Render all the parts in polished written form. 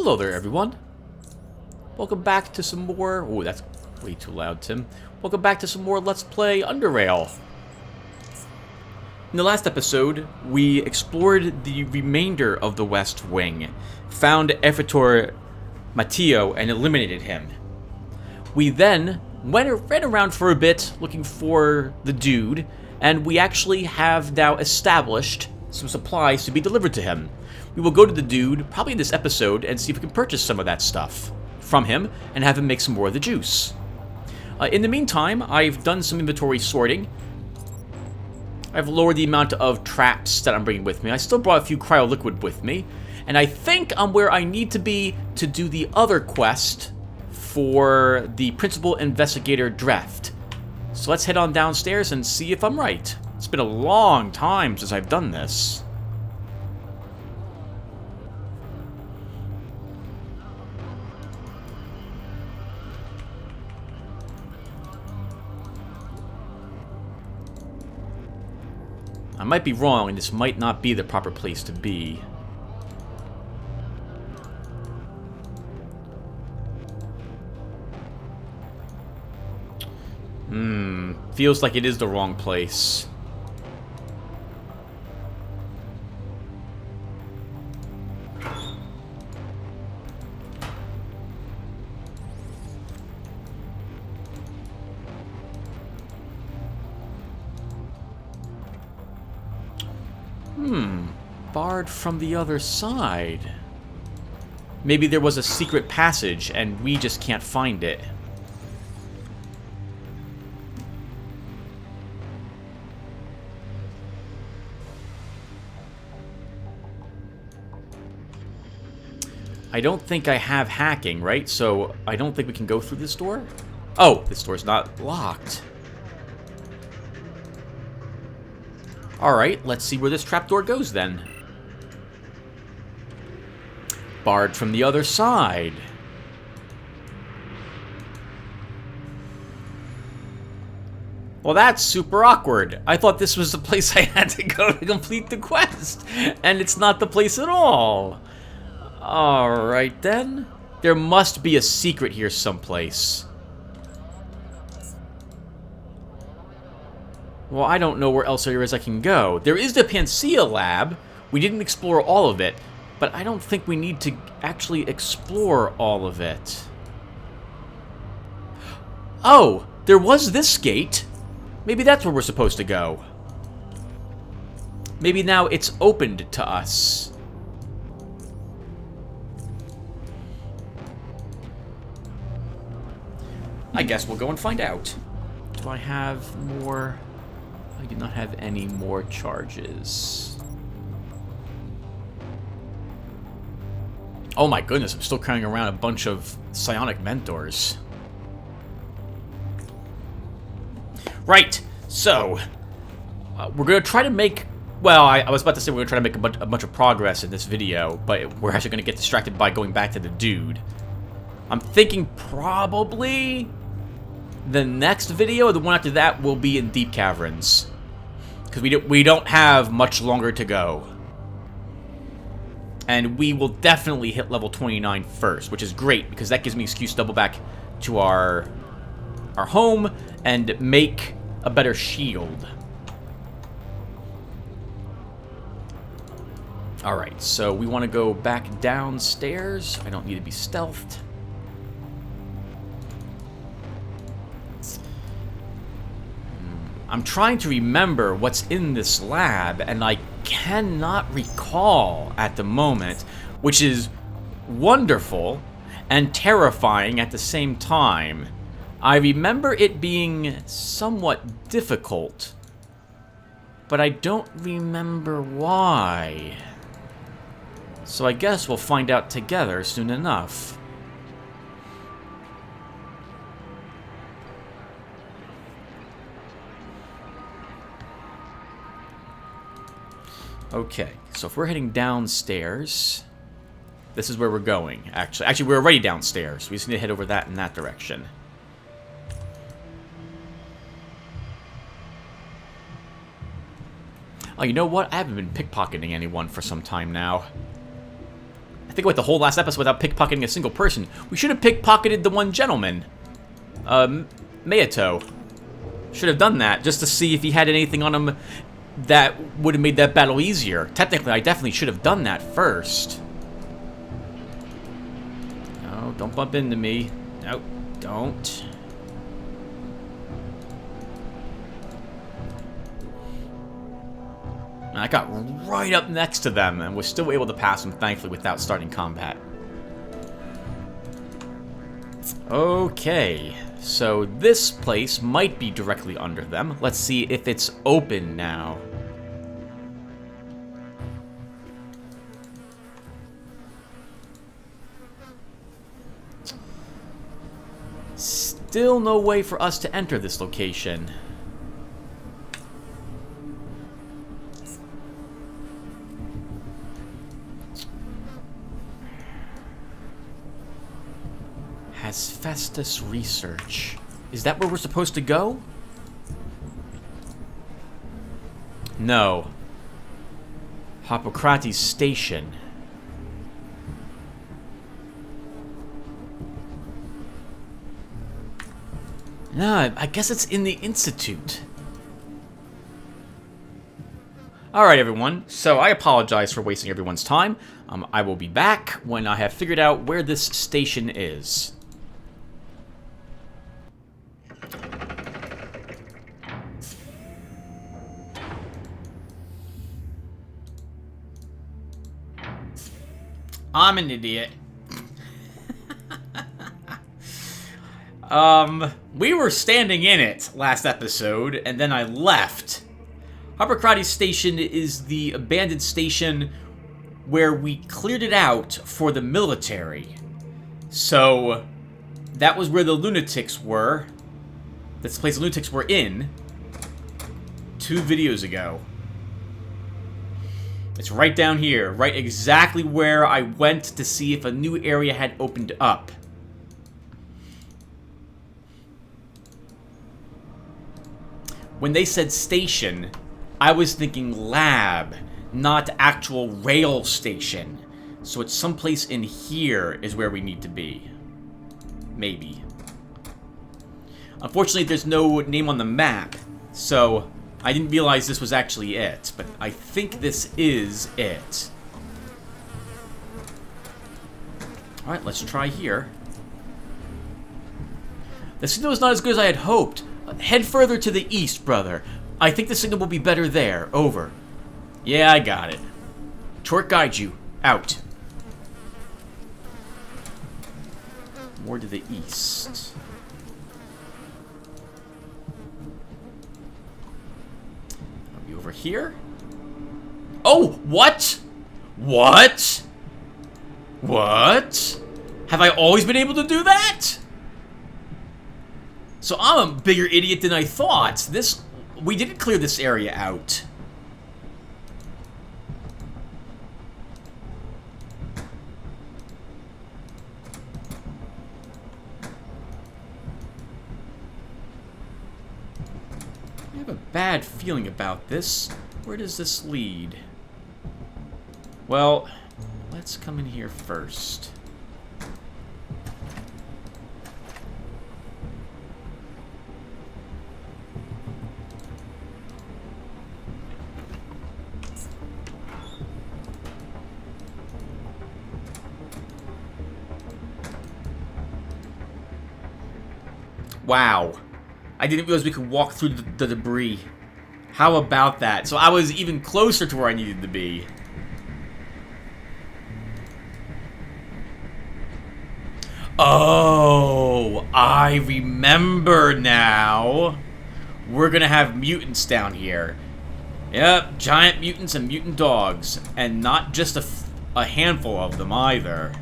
Hello there, everyone. Welcome back to some more... Oh, that's way too loud, Tim. Welcome back to some more Let's Play Underrail. In the last episode, we explored the remainder of the West Wing, found Effitor Matteo, and eliminated him. We then ran around for a bit looking for the dude, and we actually have now established some supplies to be delivered to him. We will go to the dude, probably in this episode, and see if we can purchase some of that stuff from him and have him make some more of the juice. In the meantime, I've done some inventory sorting. I've lowered the amount of traps that I'm bringing with me. I still brought a few cryo liquid with me, and I think I'm where I need to be to do the other quest for the principal investigator draft. So let's head on downstairs and see if I'm right. It's been a long time since I've done this. I might be wrong, and this might not be the proper place to be. Feels like it is the wrong place. Barred from the other side. Maybe there was a secret passage and we just can't find it. I don't think I have hacking, right? So I don't think we can go through this door. Oh, this door's not locked. Alright, let's see where this trapdoor goes then. Barred from the other side. Well, that's super awkward. I thought this was the place I had to go to complete the quest, and it's not the place at all. Alright then. There must be a secret here someplace. Well, I don't know where else there is I can go. There is the Panacea lab. We didn't explore all of it, but I don't think we need to actually explore all of it. Oh, there was this gate. Maybe that's where we're supposed to go. Maybe now it's opened to us. I guess we'll go and find out. Do I have more? I do not have any more charges. Oh my goodness, I'm still carrying around a bunch of psionic mentors. Right, so we're going to try to make... Well, I was about to say we're going to try to make a bunch of progress in this video, but we're actually going to get distracted by going back to the dude. I'm thinking probably the next video, or the one after that, will be in Deep Caverns. Because we don't have much longer to go. And we will definitely hit level 29 first, which is great, because that gives me an excuse to double back to our home and make a better shield. Alright, so we want to go back downstairs. I don't need to be stealthed. I'm trying to remember what's in this lab, and I cannot recall at the moment, which is wonderful and terrifying at the same time. I remember it being somewhat difficult, but I don't remember why. So I guess we'll find out together soon enough. Okay, so if we're heading downstairs, this is where we're going, actually. Actually, we're already downstairs. We just need to head over that in that direction. Oh, you know what? I haven't been pickpocketing anyone for some time now. think I went the whole last episode without pickpocketing a single person. We should have pickpocketed the one gentleman. Mayato. Should have done that, just to see if he had anything on him that would have made that battle easier. Technically, I definitely should have done that first. No, don't bump into me. No, don't. I got right up next to them and was still able to pass them, thankfully, without starting combat. Okay, so this place might be directly under them. Let's see if it's open now. Still no way for us to enter this location. Festus Research. Is that where we're supposed to go? No. Hippocrates Station. No, I guess it's in the Institute. Alright everyone, so I apologize for wasting everyone's time. I will be back when I have figured out where this station is. I'm an idiot. We were standing in it last episode, and then I left. Hippocrates Station is the abandoned station where we cleared it out for the military. So, that was where the lunatics were. That's the place the lunatics were in 2 videos ago. It's right down here, right exactly where I went to see if a new area had opened up. When they said station, I was thinking lab, not actual rail station. So it's someplace in here is where we need to be. Maybe. Unfortunately, there's no name on the map, so I didn't realize this was actually it, but I think this is it. Alright, let's try here. The signal is not as good as I had hoped. Head further to the east, brother. I think the signal will be better there. Over. Yeah, I got it. Torque guide you. Out. More to the east. Are we over here? Oh, what? What? What? Have I always been able to do that? So I'm a bigger idiot than I thought. We didn't clear this area out. I have a bad feeling about this. Where does this lead? Well, let's come in here first. Wow. I didn't realize we could walk through the debris. How about that? So I was even closer to where I needed to be. Oh, I remember now. We're gonna have mutants down here. Yep, giant mutants and mutant dogs. And not just a handful of them either.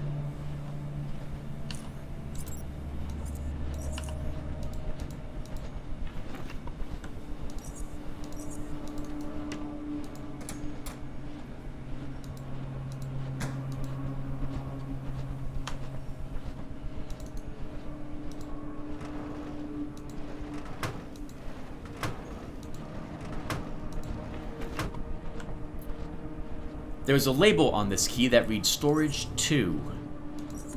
There's a label on this key that reads Storage 2.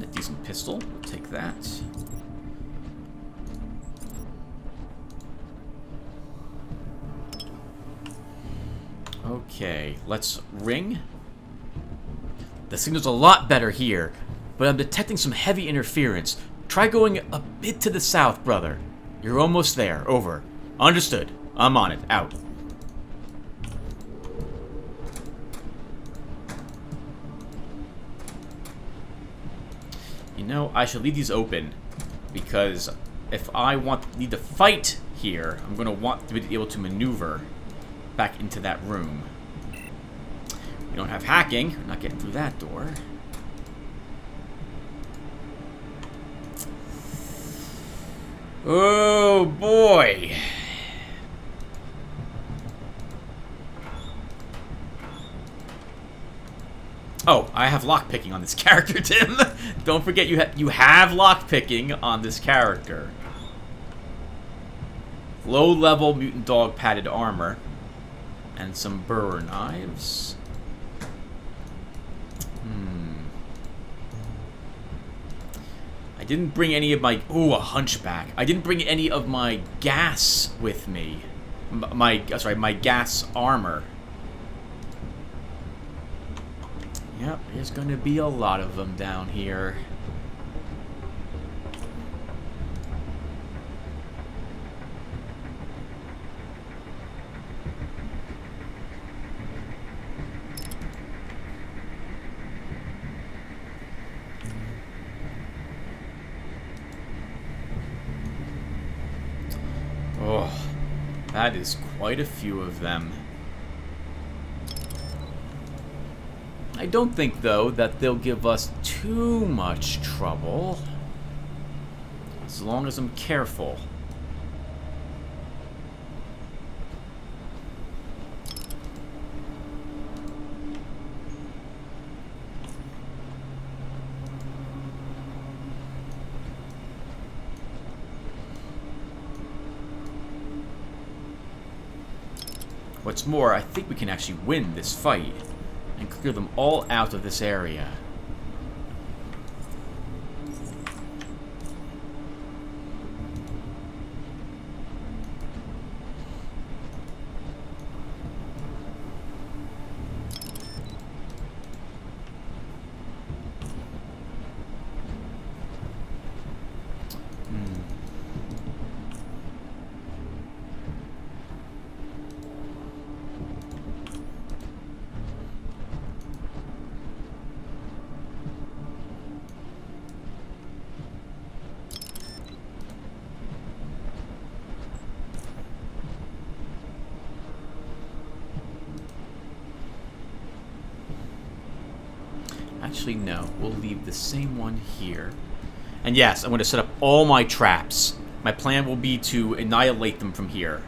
A decent pistol. We'll take that. Okay, let's ring. The signal's a lot better here, but I'm detecting some heavy interference. Try going a bit to the south, brother. You're almost there. Over. Understood. I'm on it. Out. You know, I should leave these open, because if I need to fight here, I'm going to want to be able to maneuver back into that room. We don't have hacking. We're not getting through that door. Oh, boy. Oh, I have lockpicking on this character, Tim. Don't forget you have lockpicking on this character. Low-level mutant dog padded armor. And some burr knives. I didn't bring any of my... Ooh, a hunchback. I didn't bring any of my gas with me. My gas armor. Yep, there's going to be a lot of them down here. Oh, that is quite a few of them. I don't think, though, that they'll give us too much trouble. As long as I'm careful. What's more, I think we can actually win this fight and clear them all out of this area. Actually, no. We'll leave the same one here. And yes, I'm going to set up all my traps. My plan will be to annihilate them from here.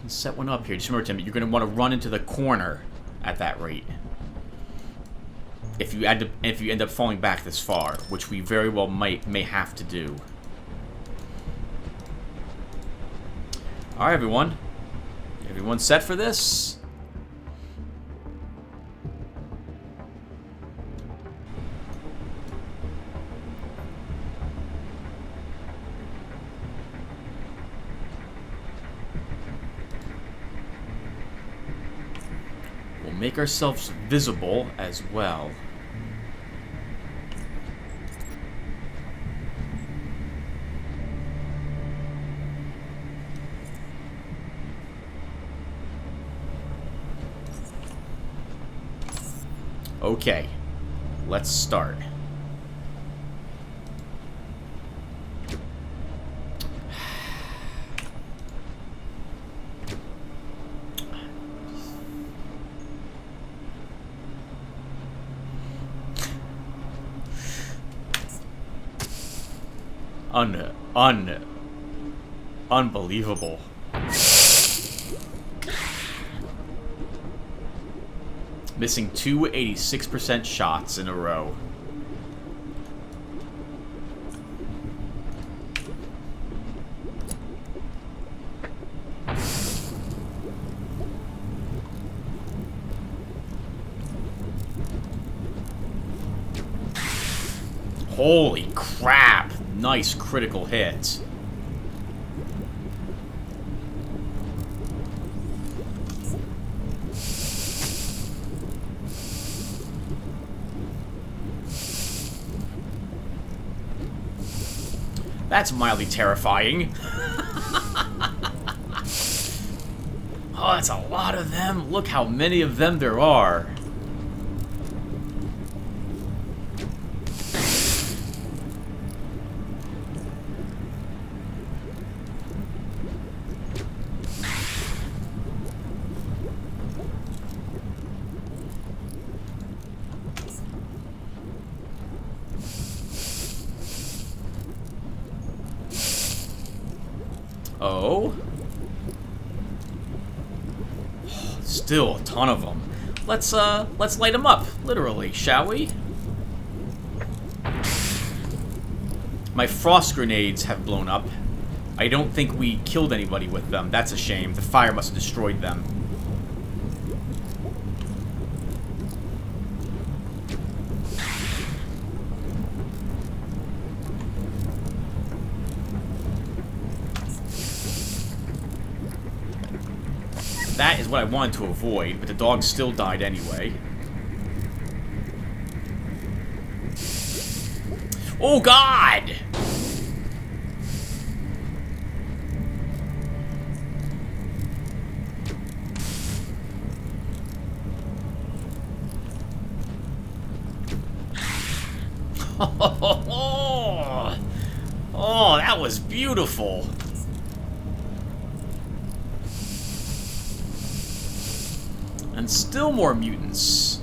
Set one up here. Just remember, Tim, you're going to want to run into the corner at that rate. If you end up falling back this far, which we very well may have to do. All right, everyone. Everyone set for this? Make ourselves visible as well. Okay, let's start. Unbelievable. Missing 2 86% shots in a row. Holy crap! Nice critical hit. That's mildly terrifying. Oh, that's a lot of them. Look how many of them there are. Oh. Still a ton of them. Let's light them up, literally, shall we? My frost grenades have blown up. I don't think we killed anybody with them. That's a shame. The fire must have destroyed them. That is what I wanted to avoid, but the dog still died anyway. Oh, God! Oh, that was beautiful. And still more mutants.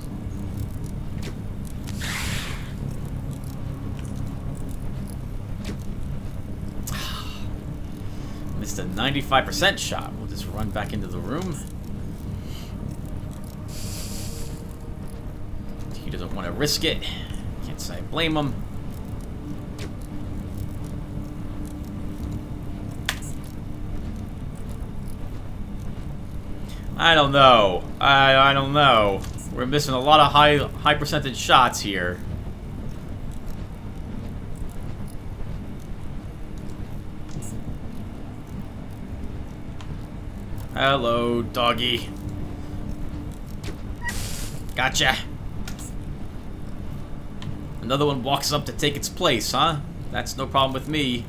Missed a 95% shot. We'll just run back into the room. He doesn't want to risk it. Can't say I blame him. I don't know. I don't know. We're missing a lot of high percentage shots here. Hello, doggy. Gotcha. Another one walks up to take its place, huh? That's no problem with me.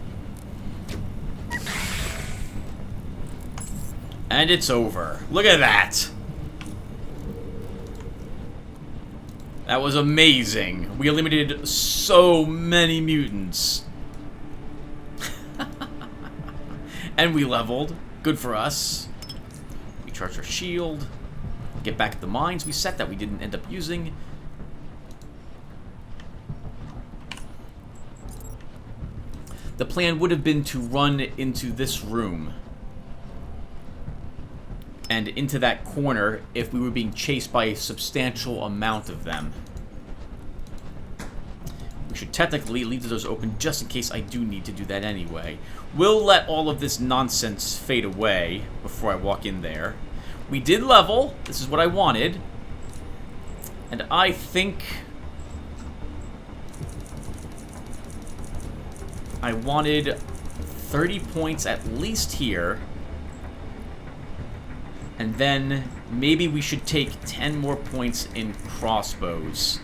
And it's over. Look at that. That was amazing. We eliminated so many mutants. And we leveled. Good for us. We charged our shield. Get back at the mines we set that we didn't end up using. The plan would have been to run into this room and into that corner if we were being chased by a substantial amount of them. We should technically leave the doors open just in case I do need to do that anyway. We'll let all of this nonsense fade away before I walk in there. We did level. This is what I wanted. And I think I wanted 30 points at least here. And then maybe we should take 10 more points in crossbows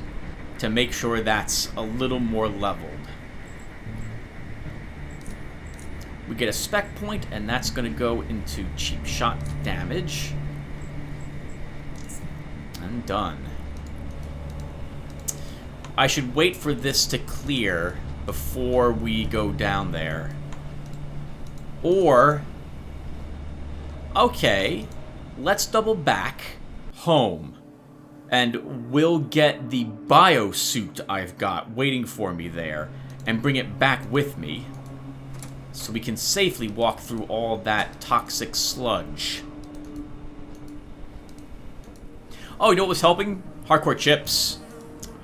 to make sure that's a little more leveled. We get a spec point, and that's going to go into cheap shot damage. And done. I should wait for this to clear before we go down there. Or, okay, let's double back home. And we'll get the biosuit I've got waiting for me there and bring it back with me so we can safely walk through all that toxic sludge. Oh, you know what was helping? Hardcore chips.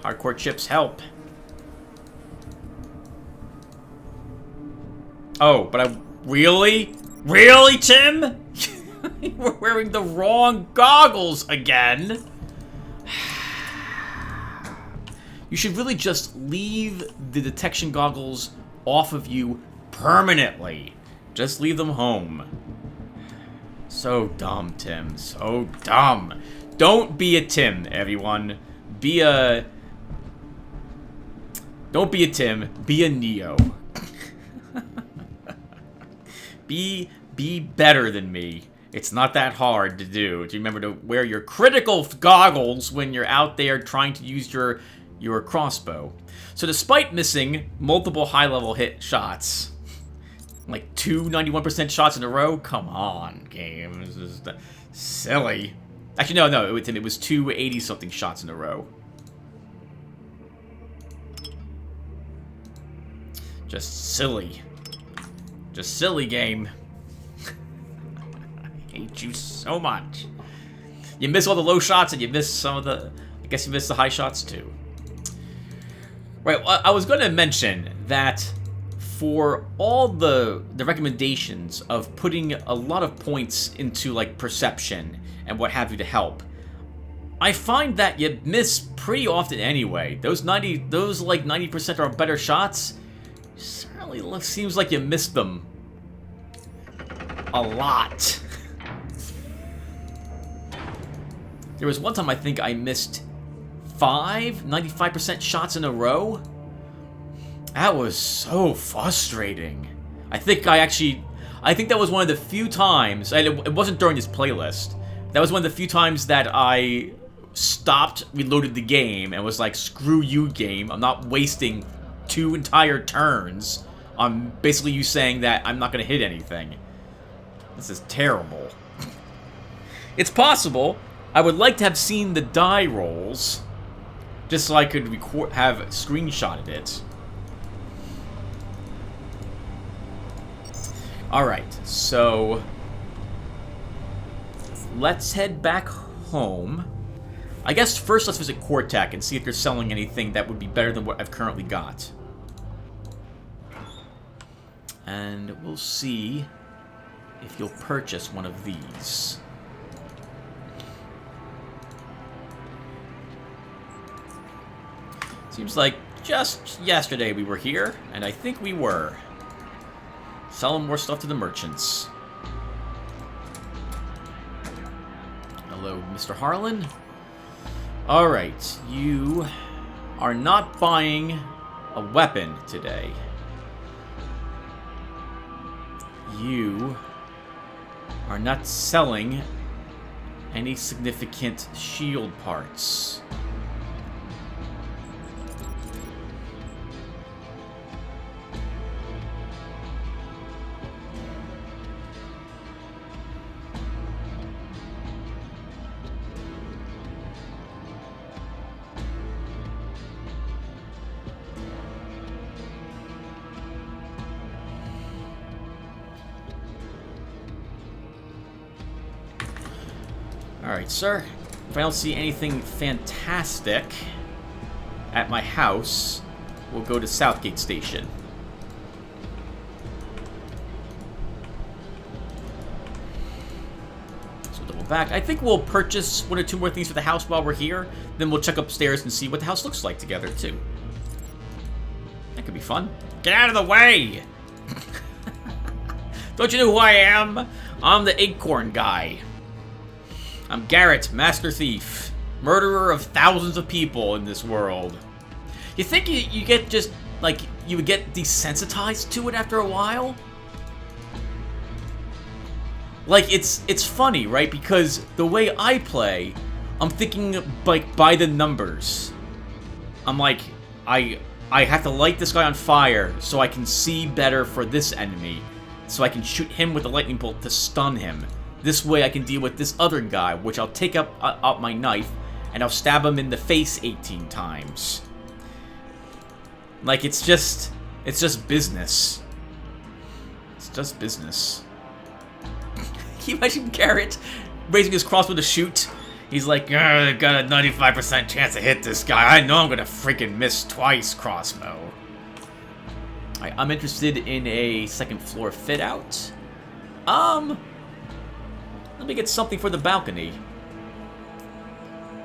Hardcore chips help. Oh, but I... Really? Really, Tim? We're wearing the wrong goggles again. You should really just leave the detection goggles off of you permanently. Just leave them home. So dumb, Tim. So dumb. Don't be a Tim, everyone. Be a... Don't be a Tim. Be a Neo. Be better than me. It's not that hard to do. To remember to wear your critical goggles when you're out there trying to use your crossbow. So despite missing multiple high-level hit shots, like 2 91% shots in a row, come on, game. This is silly. Actually, no, it was 2 80-something shots in a row. Just silly. Just silly, game. I hate you so much. You miss all the low shots and you miss some of the... I guess you missed the high shots too. Right, I was going to mention that for all the recommendations of putting a lot of points into like perception and what have you to help, I find that you miss pretty often anyway. Those 90% or better shots, certainly seems like you missed them a lot. There was one time I think I missed 95% shots in a row. That was so frustrating. I think that was one of the few times, and it wasn't during this playlist, that was one of the few times that I stopped, reloaded the game, and was like, screw you, game. I'm not wasting 2 entire turns on basically you saying that I'm not going to hit anything. This is terrible. It's possible. I would like to have seen the die rolls, just so I could have screenshotted it. Alright, so let's head back home. I guess first let's visit Cortec and see if they're selling anything that would be better than what I've currently got. And we'll see if you'll purchase one of these. Seems like just yesterday we were here, and I think we were. Selling more stuff to the merchants. Hello, Mr. Harlan. Alright, you are not buying a weapon today. You are not selling any significant shield parts. Alright, sir. If I don't see anything fantastic at my house, we'll go to Southgate Station. So we'll double back. I think we'll purchase 1 or 2 more things for the house while we're here. Then we'll check upstairs and see what the house looks like together, too. That could be fun. Get out of the way! Don't you know who I am? I'm the acorn guy. I'm Garrett, Master Thief, murderer of thousands of people in this world. You think you get just, like, you would get desensitized to it after a while? Like, it's funny, right? Because the way I play, I'm thinking, like, by the numbers. I'm like, I have to light this guy on fire so I can see better for this enemy. So I can shoot him with a lightning bolt to stun him. This way I can deal with this other guy, which I'll take up my knife, and I'll stab him in the face 18 times. Like, it's just business. It's just business. Can you imagine Garrett raising his crossbow to shoot? He's like, I got a 95% chance to hit this guy. I know I'm gonna freaking miss twice, crossbow. Alright, I'm interested in a second floor fit out. Let me get something for the balcony.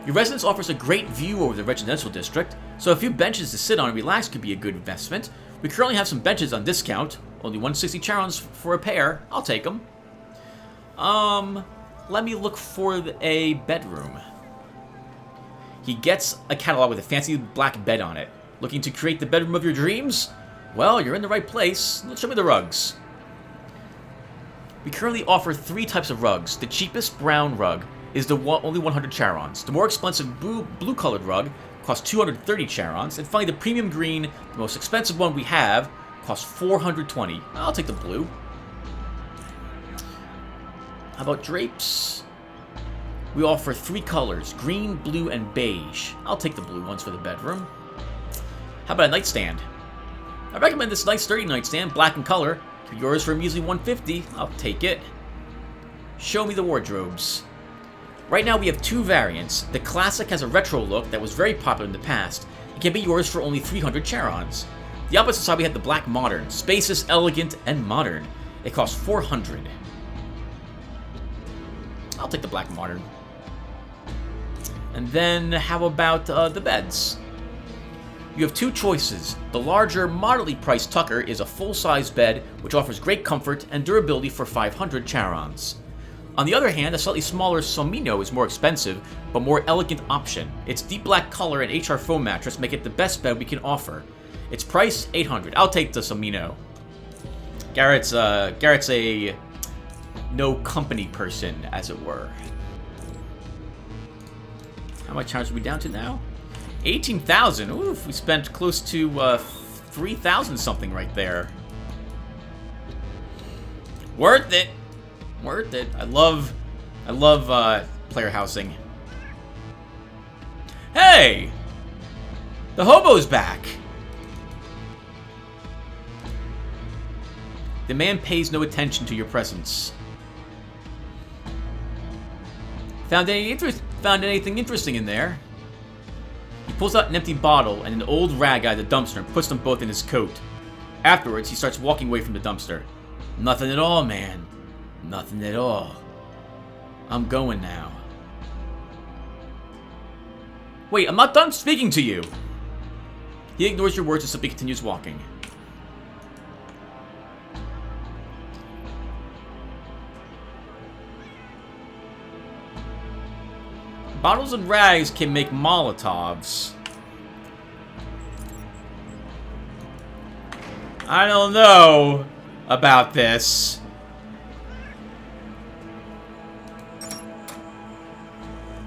Your residence offers a great view over the residential district, so a few benches to sit on and relax could be a good investment. We currently have some benches on discount. Only 160 charons for a pair. I'll take them. Let me look for a bedroom. He gets a catalog with a fancy black bed on it. Looking to create the bedroom of your dreams? Well, you're in the right place. Let's show me the rugs. We currently offer 3 types of rugs. The cheapest brown rug is only 100 charons. The more expensive blue-colored rug costs 230 charons. And finally, the premium green, the most expensive one we have, costs 420. I'll take the blue. How about drapes? We offer 3 colors, green, blue, and beige. I'll take the blue ones for the bedroom. How about a nightstand? I recommend this nice sturdy nightstand, black in color. Yours for a measly 150. I'll take it. Show me the wardrobes. Right now we have 2 variants. The classic has a retro look that was very popular in the past. It can be yours for only 300 charons. The opposite side we have the black modern, spacious, elegant, and modern. It costs 400. I'll take the black modern. And then how about the beds? You have 2 choices. The larger, moderately priced Tucker is a full-size bed, which offers great comfort and durability for 500 charons. On the other hand, a slightly smaller Somino is more expensive, but more elegant option. Its deep black color and HR foam mattress make it the best bed we can offer. Its price, 800. I'll take the Somino. Garrett's a no company person, as it were. How much charge are we down to now? 18,000. Oof, we spent close to 3,000 something right there. Worth it. Worth it. I love player housing. Hey! The hobo's back. The man pays no attention to your presence. Found anything interesting in there? He pulls out an empty bottle and an old rag out of the dumpster and puts them both in his coat. Afterwards, he starts walking away from the dumpster. Nothing at all, man. Nothing at all. I'm going now. Wait, I'm not done speaking to you! He ignores your words and simply continues walking. Bottles and rags can make Molotovs. I don't know about this.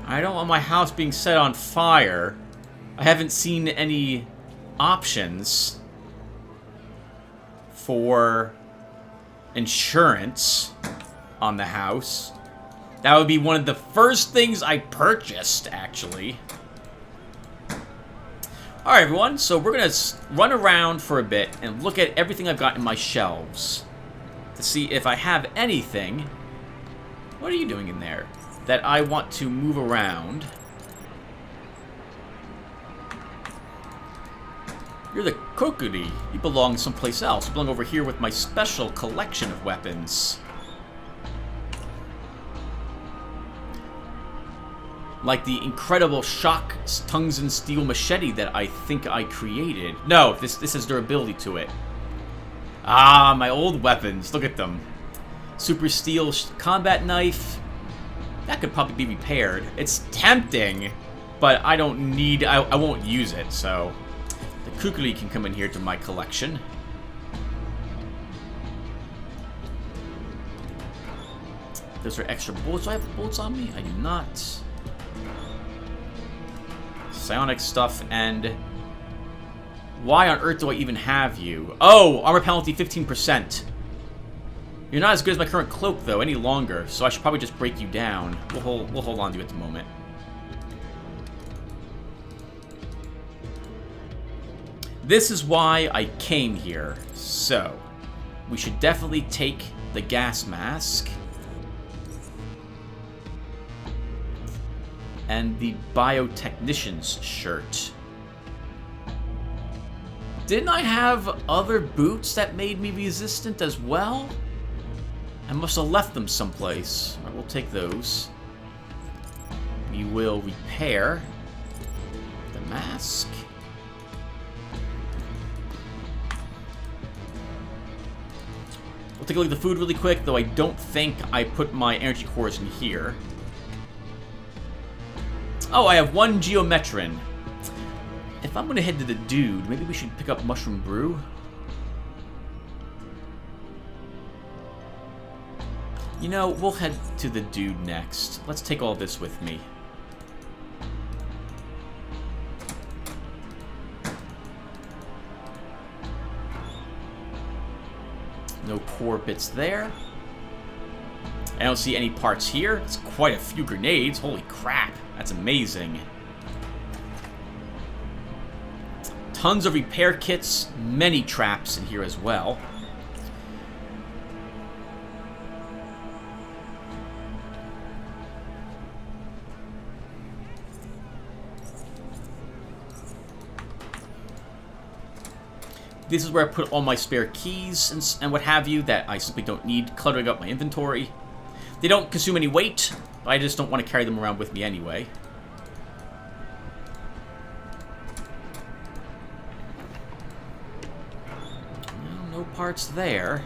I don't want my house being set on fire. I haven't seen any options for insurance on the house. That would be one of the first things I purchased, actually. Alright, everyone, so we're going to run around for a bit and look at everything I've got in my shelves to see if I have anything. What are you doing in there? That I want to move around. You're the Kokuri. You belong someplace else. You belong over here with my special collection of weapons. Like the incredible shock tungsten steel machete that I think I created. No, this has durability to it. Ah, my old weapons. Look at them. Super steel combat knife. That could probably be repaired. It's tempting, but I don't need... I won't use it, so... The Kukuli can come in here to my collection. Those are extra bullets. Do I have bullets on me? I do not. Psionic stuff, and... Why on earth do I even have you? Oh! Armor penalty 15%. You're not as good as my current cloak, though, any longer, so I should probably just break you down. We'll hold on to you at the moment. This is why I came here. So, we should definitely take the gas mask. and the biotechnician's shirt. Didn't I have other boots that made me resistant as well? I must have left them someplace. Alright, we'll take those. We will repair the mask. We'll take a look at the food really quick, though I don't think I put my energy cores in here. Oh, I have one geometrin. If I'm gonna head to the dude, maybe we should pick up mushroom brew. You know, we'll head to the dude next. Let's take all this with me. No core bits there. I don't see any parts here. It's quite a few grenades. Holy crap. That's amazing. Tons of repair kits. Many traps in here as well. This is where I put all my spare keys and what have you that I simply don't need, cluttering up my inventory. They don't consume any weight, but I just don't want to carry them around with me anyway. No parts there.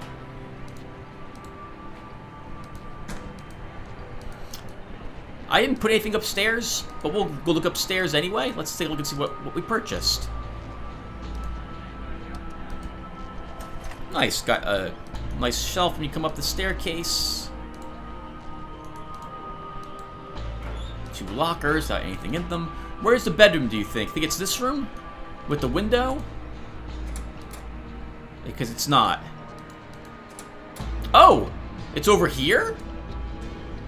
I didn't put anything upstairs, but we'll go look upstairs anyway. Let's take a look and see what we purchased. Nice, got a nice shelf when you come up the staircase. 2 lockers, without anything in them. Where's the bedroom, do you think? Think it's this room? With the window? Because it's not. Oh! It's over here?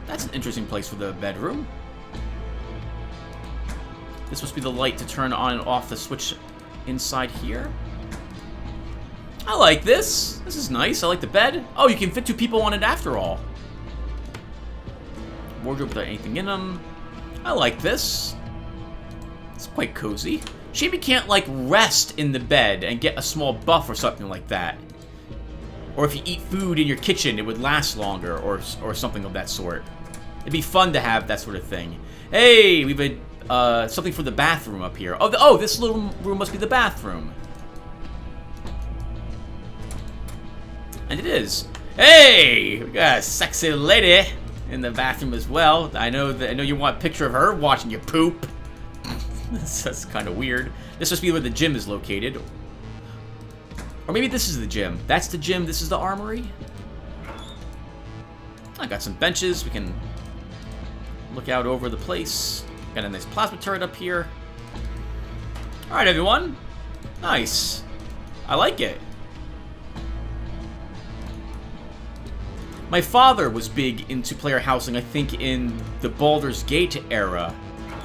That's an interesting place for the bedroom. This must be the light to turn on and off the switch inside here. I like this. This is nice. I like the bed. Oh, you can fit 2 people on it after all. Wardrobe without anything in them. I like this. It's quite cozy. Shame you can't, like, rest in the bed and get a small buff or something like that. Or if you eat food in your kitchen, it would last longer or something of that sort. It'd be fun to have that sort of thing. Hey, we've something for the bathroom up here. Oh, this little room must be the bathroom. And it is. Hey, we got a sexy lady in the bathroom as well. I know you want a picture of her watching you poop. That's kind of weird. This must be where the gym is located. Or maybe this is the gym. That's the gym. This is the armory. I got some benches. We can look out over the place. Got a nice plasma turret up here. All right, everyone. Nice. I like it. My father was big into player housing, I think, in the Baldur's Gate era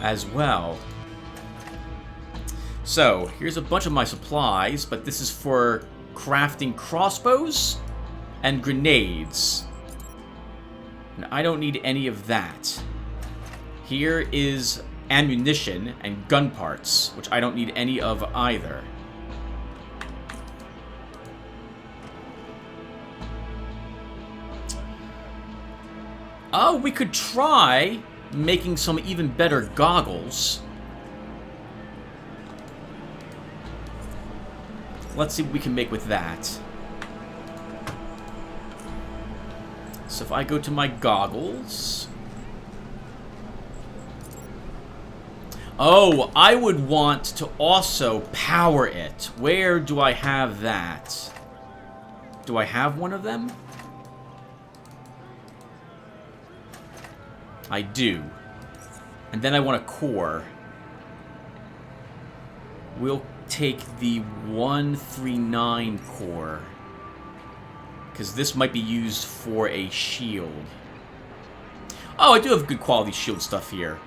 as well. So, here's a bunch of my supplies, but this is for crafting crossbows and grenades. And I don't need any of that. Here is ammunition and gun parts, which I don't need any of either. Oh, we could try making some even better goggles. Let's see what we can make with that. So if I go to my goggles... Oh, I would want to also power it. Where do I have that? Do I have one of them? I do. And then I want a core. We'll take the 139 core. Because this might be used for a shield. Oh, I do have good quality shield stuff here.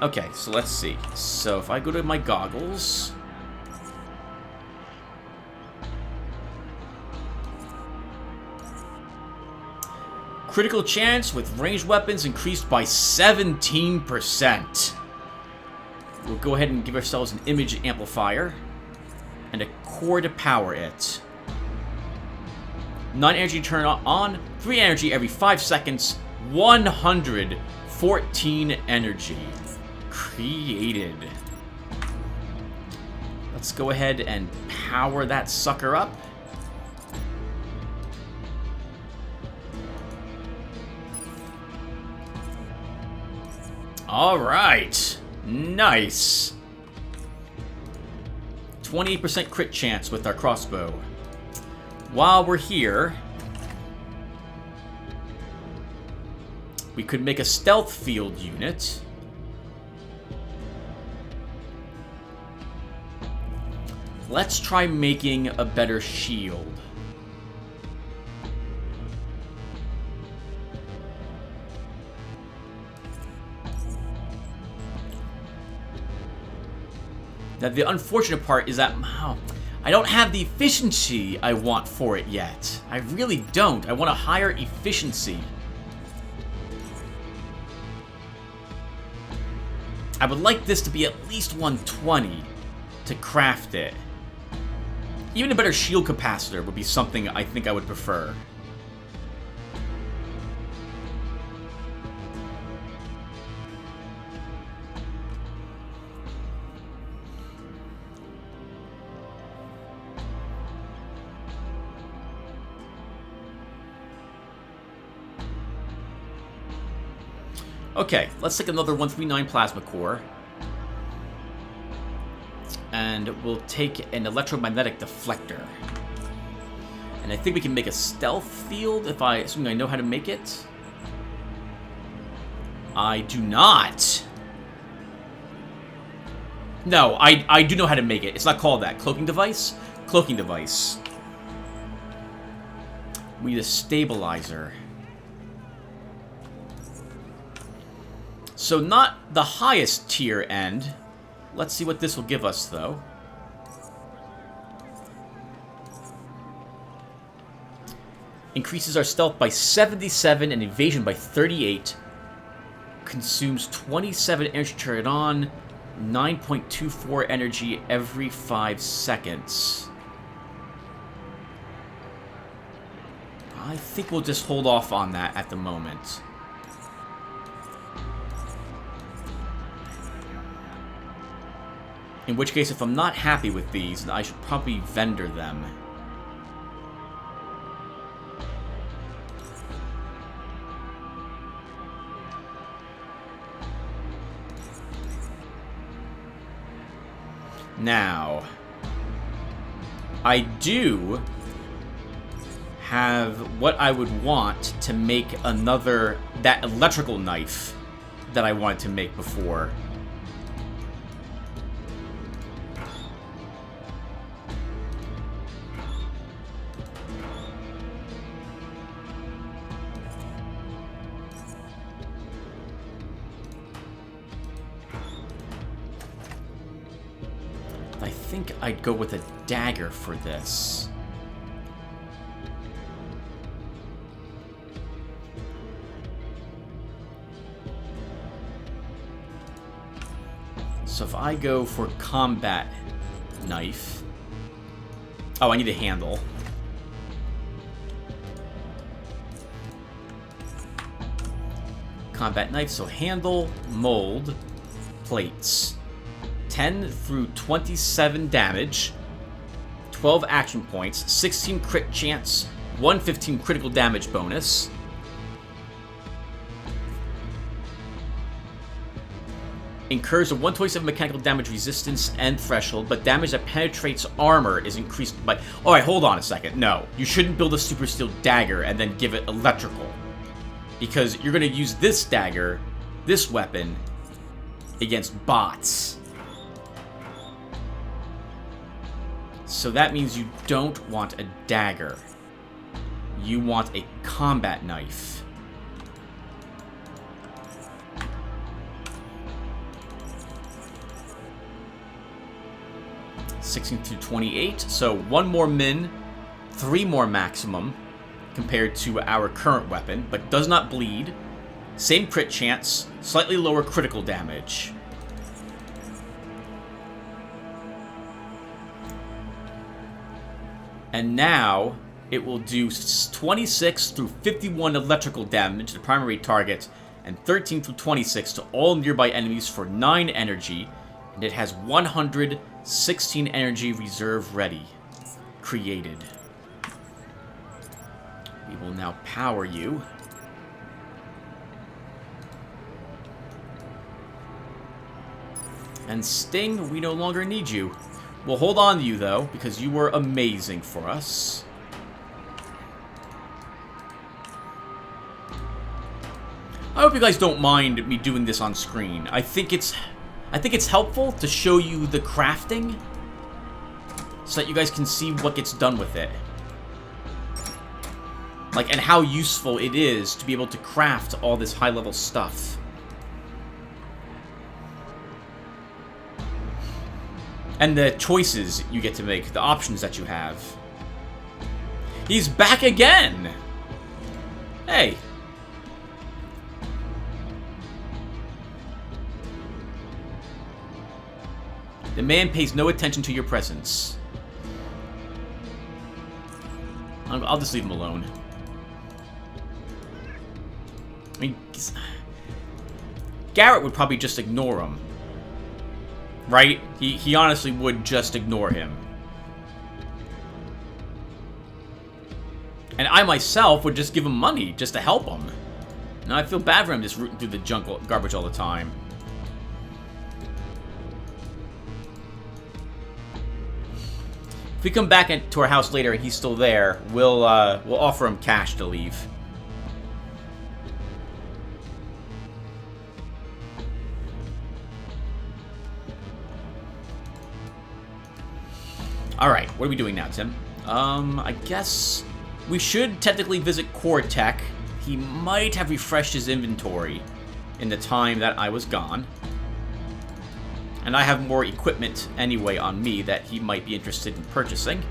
Okay, so let's see. So if I go to my goggles... Critical chance with ranged weapons increased by 17%. We'll go ahead and give ourselves an image amplifier and a core to power it. 9 energy turn on, 3 energy every 5 seconds, 114 energy created. Let's go ahead and power that sucker up. Alright, nice. 28% crit chance with our crossbow. While we're here, we could make a stealth field unit. Let's try making a better shield. Now, the unfortunate part is that I don't have the efficiency I want for it yet. I really don't. I want a higher efficiency. I would like this to be at least 120 to craft it. Even a better shield capacitor would be something I think I would prefer. Okay, let's take another 139 plasma core. And we'll take an electromagnetic deflector. And I think we can make a stealth field if assuming I know how to make it. I do not. No, I do know how to make it. It's not called that. Cloaking device? Cloaking device. We need a stabilizer. So not the highest tier end. Let's see what this will give us, though. Increases our stealth by 77 and evasion by 38. Consumes 27 energy to turn it on. 9.24 energy every 5 seconds. I think we'll just hold off on that at the moment. In which case, if I'm not happy with these, then I should probably vendor them. Now, I do have what I would want to make that electrical knife that I wanted to make before. I think I'd go with a dagger for this. So if I go for combat knife... Oh, I need a handle. Combat knife, so handle, mold, plates. 10 through 27 damage, 12 action points, 16 crit chance, 115 critical damage bonus. Incurs a 127 mechanical damage resistance and threshold, but damage that penetrates armor is increased by... Alright, hold on a second. No, you shouldn't build a super steel dagger and then give it electrical. Because you're going to use this dagger, this weapon, against bots. So that means you don't want a dagger. You want a combat knife. (16 through 28). So 1 more min, 3 more maximum compared to our current weapon, but does not bleed. Same crit chance, slightly lower critical damage. And now it will do 26 through 51 electrical damage to the primary target, and 13 through 26 to all nearby enemies for 9 energy, and it has 116 energy reserve ready. Created. We will now power you. And Sting, we no longer need you. We'll hold on to you, though, because you were amazing for us. I hope you guys don't mind me doing this on screen. I think it's helpful to show you the crafting so that you guys can see what gets done with it. Like, and how useful it is to be able to craft all this high-level stuff. And the choices you get to make, the options that you have. He's back again! Hey. The man pays no attention to your presence. I'll just leave him alone. I mean, Garrett would probably just ignore him. Right? He honestly would just ignore him. And I myself would just give him money just to help him. Now I feel bad for him just rooting through the garbage all the time. If we come back to our house later and he's still there, we'll offer him cash to leave. Alright, what are we doing now, Tim? I guess we should technically visit Core Tech. He might have refreshed his inventory in the time that I was gone. And I have more equipment anyway on me that he might be interested in purchasing.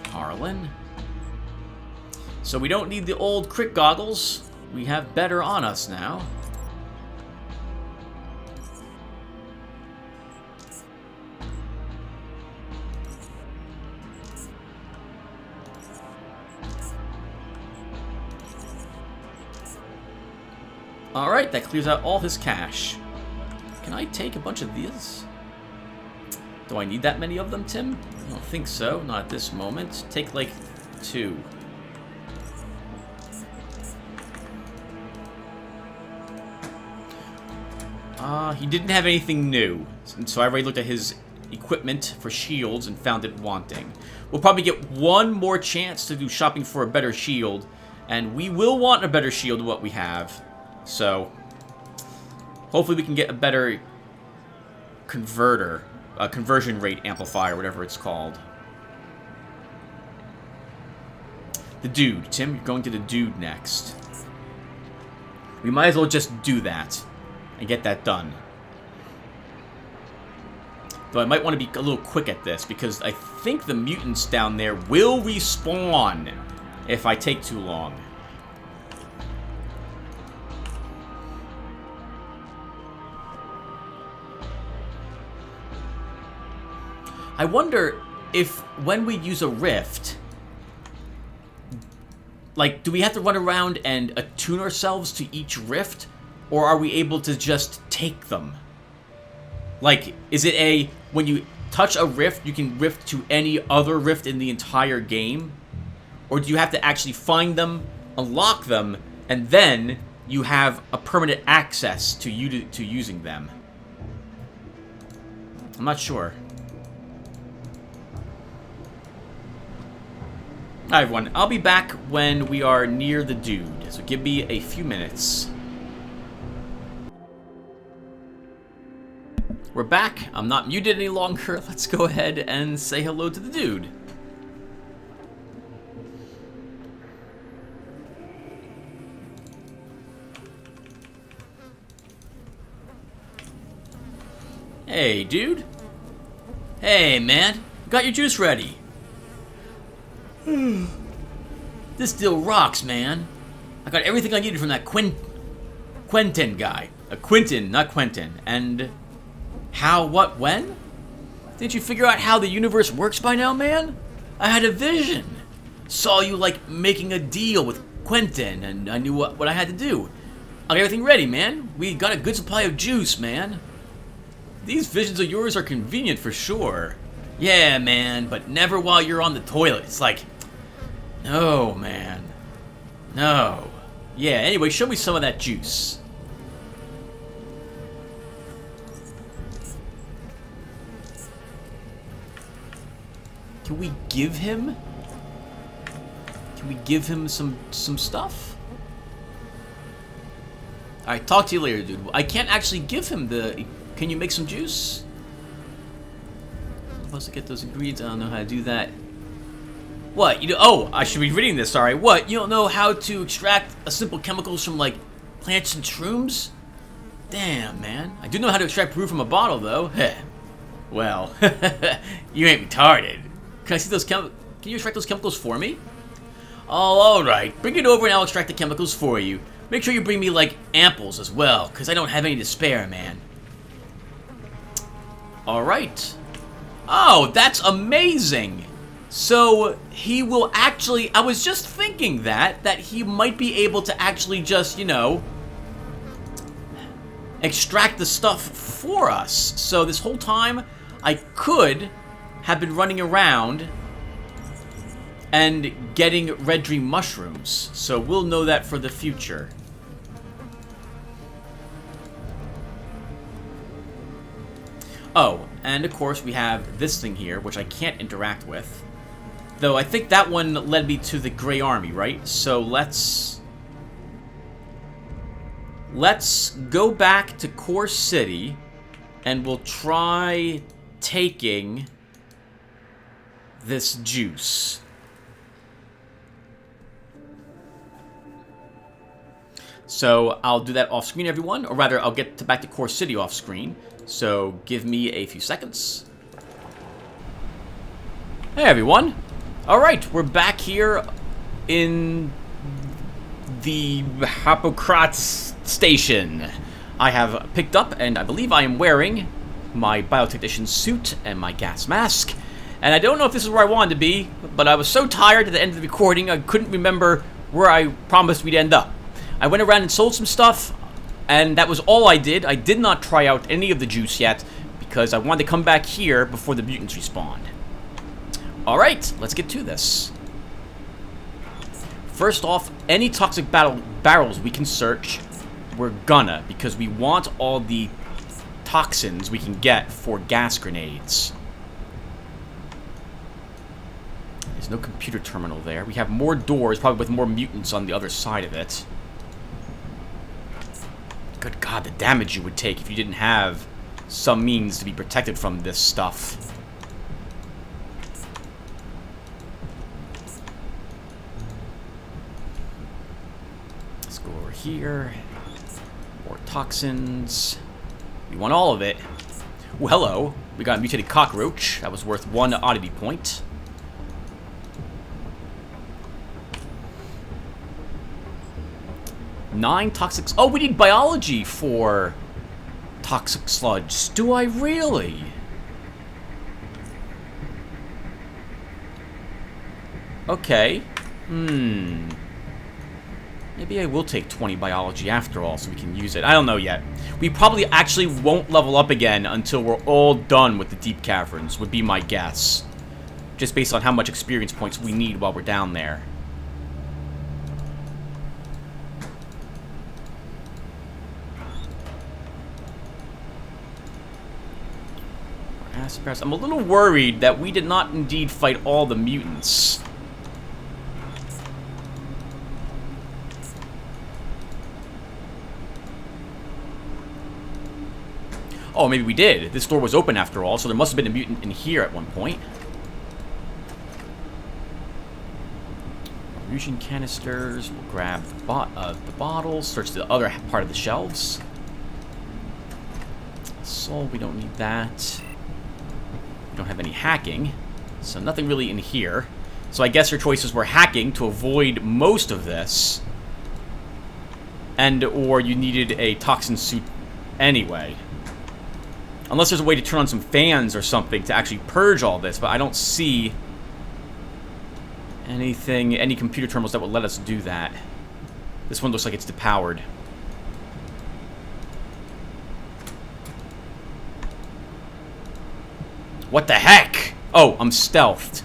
Harlan. So we don't need the old crit goggles. We have better on us now. Alright, that clears out all his cash. Can I take a bunch of these? Do I need that many of them, Tim? I don't think so. Not at this moment. Take, like, 2. He didn't have anything new. So I already looked at his equipment for shields and found it wanting. We'll probably get one more chance to do shopping for a better shield. And we will want a better shield than what we have. So, hopefully we can get a better conversion rate amplifier, whatever it's called. The dude. Tim, you're going to the dude next. We might as well just do that and get that done. Though I might want to be a little quick at this, because I think the mutants down there will respawn if I take too long. I wonder if when we use a rift, like, do we have to run around and attune ourselves to each rift? Or are we able to just take them? Like, is it when you touch a rift, you can rift to any other rift in the entire game? Or do you have to actually find them, unlock them, and then you have a permanent access to using them? I'm not sure. Alright everyone, I'll be back when we are near the dude, so give me a few minutes. We're back, I'm not muted any longer, let's go ahead and say hello to the dude. Hey dude. Hey man, got your juice ready. This deal rocks, man. I got everything I needed from that Quentin guy. Quentin, not Quentin. And how, what, when? Didn't you figure out how the universe works by now, man? I had a vision. Saw you, like, making a deal with Quentin, and I knew what I had to do. I got everything ready, man. We got a good supply of juice, man. These visions of yours are convenient for sure. Yeah, man, but never while you're on the toilet. It's like, no, man. No. Yeah, anyway, show me some of that juice. Can we give him? Can we give him some stuff? Alright, talk to you later, dude. I can't actually give him the... Can you make some juice? I'm supposed to get those ingredients. I don't know how to do that. What? You know? Oh, I should be reading this. Sorry. What? You don't know how to extract simple chemicals from, like, plants and shrooms? Damn, man. I do know how to extract brew from a bottle, though. Heh. Well, you ain't retarded. Can I see those Can you extract those chemicals for me? Oh, alright. Bring it over and I'll extract the chemicals for you. Make sure you bring me, like, ampoules as well, because I don't have any to spare, man. Alright. Oh, that's amazing! So, he will actually... I was just thinking that he might be able to actually just, you know... extract the stuff for us. So, this whole time, I could have been running around and getting red dream mushrooms. So, we'll know that for the future. Oh, and of course we have this thing here, which I can't interact with. Though I think that one led me to the Grey Army, right? So let's go back to Core City, and we'll try taking this juice. So I'll do that off screen, everyone, or rather I'll get back to Core City off screen. So give me a few seconds. Hey everyone. Alright, we're back here in the Hippocrates station. I have picked up, and I believe I am wearing my biotechnician suit and my gas mask. And I don't know if this is where I wanted to be, but I was so tired at the end of the recording I couldn't remember where I promised we'd end up. I went around and sold some stuff, and that was all I did. I did not try out any of the juice yet, because I wanted to come back here before the mutants respawned. Alright, let's get to this. First off, any toxic barrels we can search, we're gonna, because we want all the toxins we can get for gas grenades. There's no computer terminal there. We have more doors, probably with more mutants on the other side of it. Good God, the damage you would take if you didn't have some means to be protected from this stuff. Let's go over here. More toxins. We want all of it. Oh, hello. We got a mutated cockroach. That was worth 1 oddity point. Nine toxic... Oh, we need biology for toxic sludge. Do I really? Okay. Maybe I will take 20 biology after all, so we can use it. I don't know yet. We probably actually won't level up again until we're all done with the deep caverns, would be my guess. Just based on how much experience points we need while we're down there. I'm a little worried that we did not indeed fight all the mutants. Oh, maybe we did. This door was open after all, so there must have been a mutant in here at one point. Fusion canisters. We'll grab the bottles. Search the other part of the shelves. Soul, we don't need that. We don't have any hacking, so nothing really in here. So I guess your choices were hacking to avoid most of this, and or you needed a toxin suit anyway. Unless there's a way to turn on some fans or something to actually purge all this, but I don't see anything, any computer terminals that would let us do that. This one looks like it's depowered. What the heck? Oh, I'm stealthed.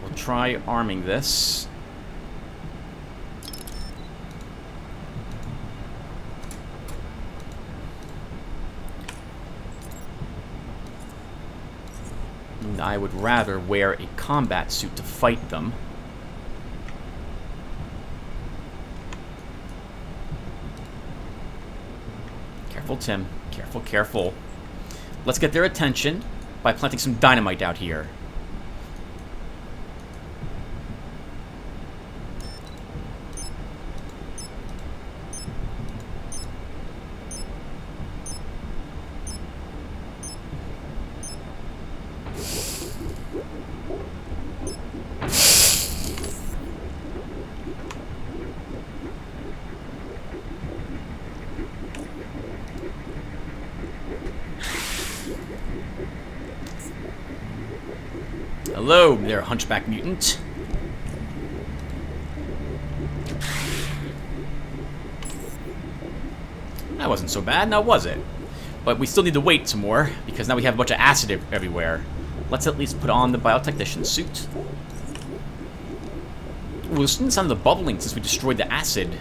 We'll try arming this. I would rather wear a combat suit to fight them. Careful, Tim. Careful, careful. Let's get their attention by planting some dynamite out here. Hello there, hunchback mutant. That wasn't so bad, now was it? But we still need to wait some more, because now we have a bunch of acid everywhere. Let's at least put on the biotechnician suit. Ooh, listen to the sound of the bubbling since we destroyed the acid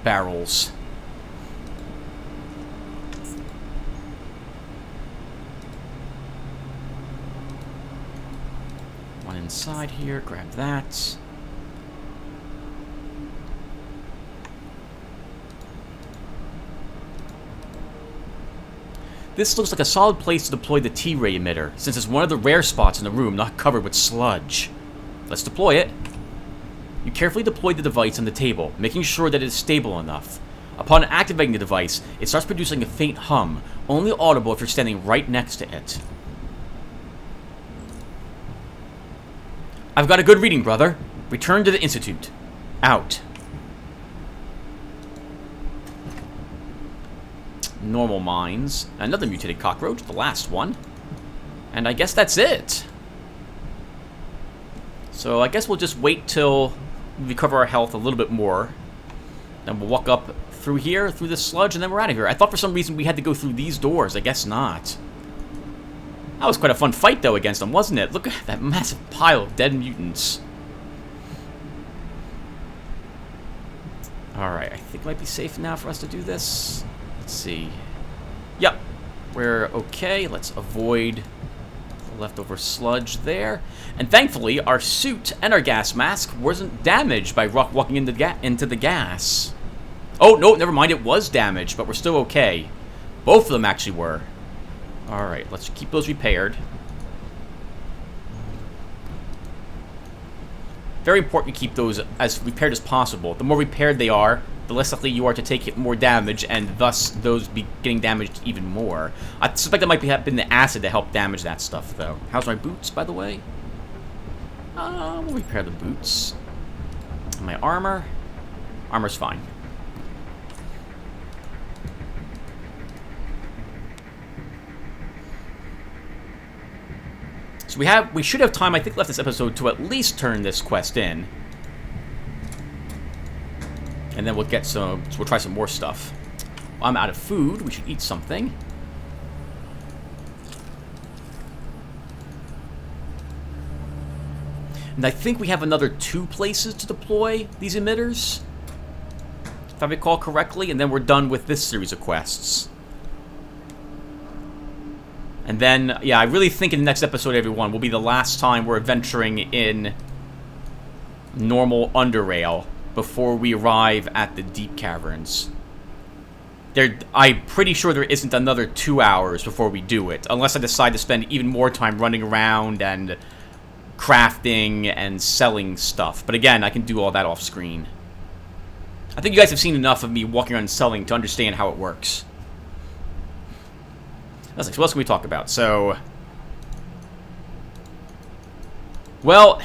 barrels. One inside here, grab that. This looks like a solid place to deploy the T-ray emitter, since it's one of the rare spots in the room not covered with sludge. Let's deploy it. You carefully deploy the device on the table, making sure that it is stable enough. Upon activating the device, it starts producing a faint hum, only audible if you're standing right next to it. I've got a good reading, brother. Return to the Institute. Out. Normal mines. Another mutated cockroach, the last one. And I guess that's it. So I guess we'll just wait till we recover our health a little bit more. Then we'll walk up through here, through this sludge, and then we're out of here. I thought for some reason we had to go through these doors. I guess not. That was quite a fun fight, though, against them, wasn't it? Look at that massive pile of dead mutants. Alright, I think it might be safe now for us to do this. Let's see. Yep, we're okay. Let's avoid the leftover sludge there. And thankfully, our suit and our gas mask wasn't damaged by walking into the gas. Oh, no, never mind. It was damaged, but we're still okay. Both of them actually were. Alright, let's keep those repaired. Very important to keep those as repaired as possible. The more repaired they are, the less likely you are to take more damage, and thus those be getting damaged even more. I suspect that might have been the acid that helped damage that stuff, though. How's my boots, by the way? We'll repair the boots. And my armor? Armor's fine. So we should have time, I think, left this episode to at least turn this quest in. And then we'll get some, so we'll try some more stuff. Well, I'm out of food. We should eat something. And I think we have another 2 places to deploy these emitters, if I recall correctly, and then we're done with this series of quests. And then, yeah, I really think in the next episode, everyone, will be the last time we're adventuring in normal Underrail before we arrive at the deep caverns. I'm pretty sure there isn't another 2 hours before we do it, unless I decide to spend even more time running around and crafting and selling stuff. But again, I can do all that off screen. I think you guys have seen enough of me walking around and selling to understand how it works. So what else can we talk about? So, well,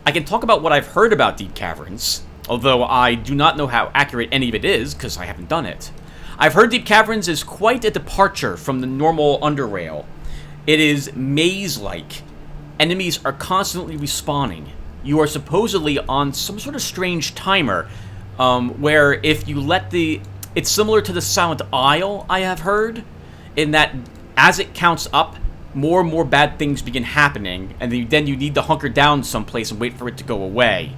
I can talk about what I've heard about deep caverns. although I do not know how accurate any of it is, because I haven't done it. I've heard Deep Caverns is quite a departure from the normal Underrail. It is maze-like. Enemies are constantly respawning. You are supposedly on some sort of strange timer, where if you let the... It's similar to the Silent Isle, I have heard, in that as it counts up, more and more bad things begin happening, and then you need to hunker down someplace and wait for it to go away.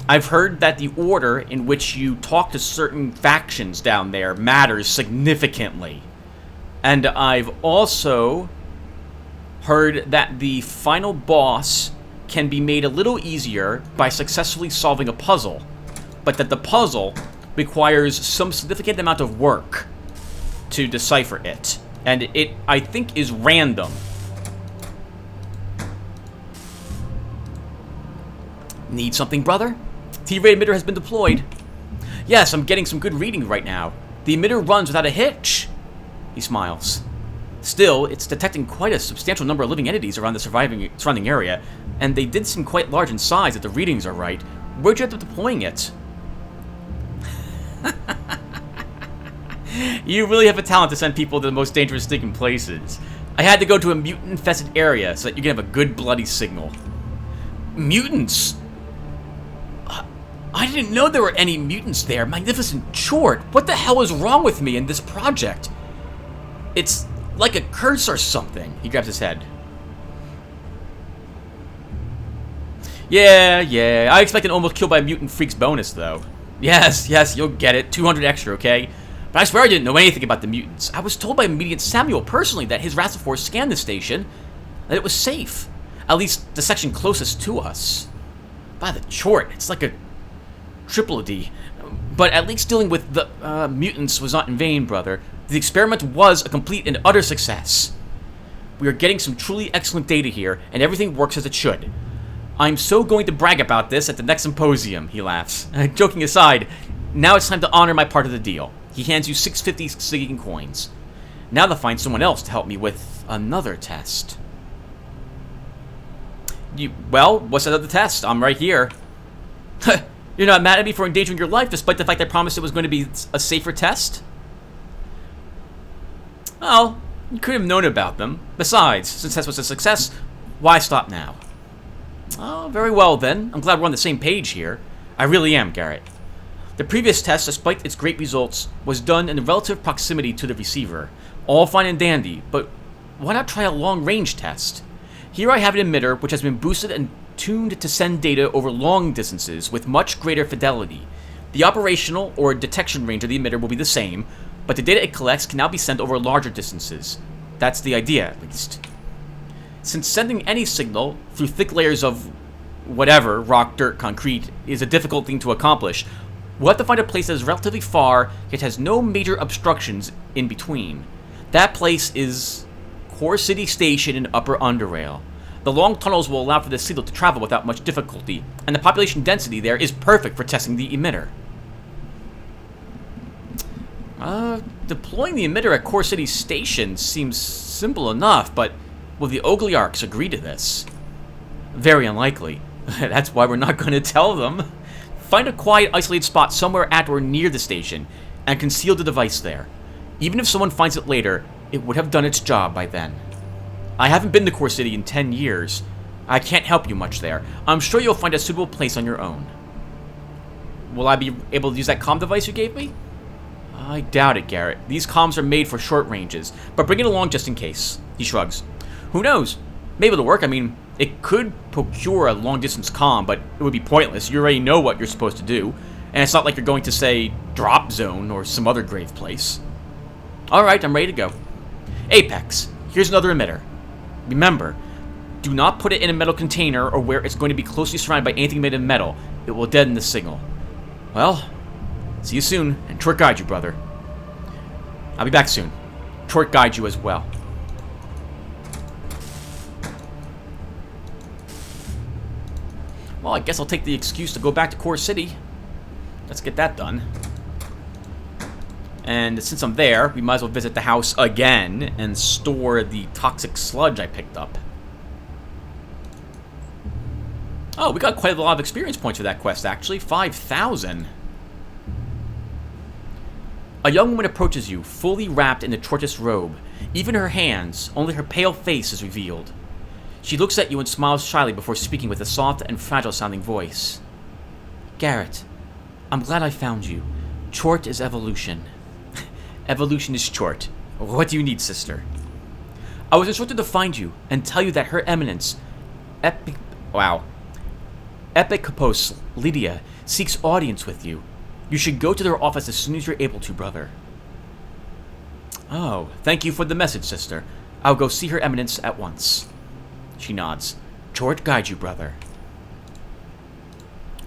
I've heard that the order in which you talk to certain factions down there matters significantly. And I've also heard that the final boss can be made a little easier by successfully solving a puzzle, but that the puzzle requires some significant amount of work to decipher it. And it, I think, is random. Need something, brother? T-ray emitter has been deployed. Yes, I'm getting some good reading right now. The emitter runs without a hitch. He smiles. Still, it's detecting quite a substantial number of living entities around the surrounding area, and they did seem quite large in size if the readings are right. Where'd you end up deploying it? You really have a talent to send people to the most dangerous stinking places. I had to go to a mutant-infested area so that you can have a good bloody signal. Mutants? I didn't know there were any mutants there. Magnificent Chort. What the hell is wrong with me in this project? It's like a curse or something. He grabs his head. Yeah. I expect an almost killed by a mutant freaks bonus, though. Yes, you'll get it. 200 extra, okay? But I swear I didn't know anything about the mutants. I was told by Immediate Samuel personally that his Rastiforce scanned the station, that it was safe. At least the section closest to us. By the Chort, it's like a triple D. But at least dealing with the mutants was not in vain, brother. The experiment was a complete and utter success. We are getting some truly excellent data here, and everything works as it should. I'm so going to brag about this at the next symposium, he laughs. Joking aside, now it's time to honor my part of the deal. He hands you 650 Stygian coins. Now to find someone else to help me with another test. Well, what's that other test? I'm right here. You're not mad at me for endangering your life, despite the fact I promised it was going to be a safer test? Well, you could have known about them. Besides, since this was a success, why stop now? Oh, very well then. I'm glad we're on the same page here. I really am, Garrett. The previous test, despite its great results, was done in relative proximity to the receiver. All fine and dandy, but why not try a long-range test? Here I have an emitter which has been boosted and tuned to send data over long distances with much greater fidelity. The operational or detection range of the emitter will be the same, but the data it collects can now be sent over larger distances. That's the idea, at least. Since sending any signal through thick layers of whatever, rock, dirt, concrete, is a difficult thing to accomplish, we'll have to find a place that is relatively far, yet has no major obstructions in between. That place is Core City Station in Upper Underrail. The long tunnels will allow for the signal to travel without much difficulty, and the population density there is perfect for testing the emitter. Deploying the emitter at Core City Station seems simple enough, but will the Ogliarchs agree to this? Very unlikely. That's why we're not going to tell them. Find a quiet, isolated spot somewhere at or near the station, and conceal the device there. Even if someone finds it later, it would have done its job by then. I haven't been to Core City in 10 years. I can't help you much there. I'm sure you'll find a suitable place on your own. Will I be able to use that comm device you gave me? I doubt it, Garrett. These comms are made for short ranges, but bring it along just in case. He shrugs. Who knows? Maybe it'll work. I mean, it could procure a long-distance comm, but it would be pointless. You already know what you're supposed to do, and it's not like you're going to, say, Drop Zone or some other grave place. Alright, I'm ready to go. Apex, here's another emitter. Remember, do not put it in a metal container or where it's going to be closely surrounded by anything made of metal. It will deaden the signal. Well, see you soon, and Chort guide you, brother. I'll be back soon. Chort guide you as well. Well, I guess I'll take the excuse to go back to Core City. Let's get that done. And since I'm there, we might as well visit the house again and store the toxic sludge I picked up. Oh, we got quite a lot of experience points for that quest, actually. 5,000. A young woman approaches you, fully wrapped in a tortoise robe. Even her hands, only her pale face is revealed. She looks at you and smiles shyly before speaking with a soft and fragile-sounding voice. Garrett, I'm glad I found you. Chort is evolution. Evolution is Chort. What do you need, sister? I was instructed to find you and tell you that Her Eminence, Epicopos Lydia, seeks audience with you. You should go to their office as soon as you're able to, brother. Oh, thank you for the message, sister. I'll go see Her Eminence at once. She nods. Chort guide you, brother.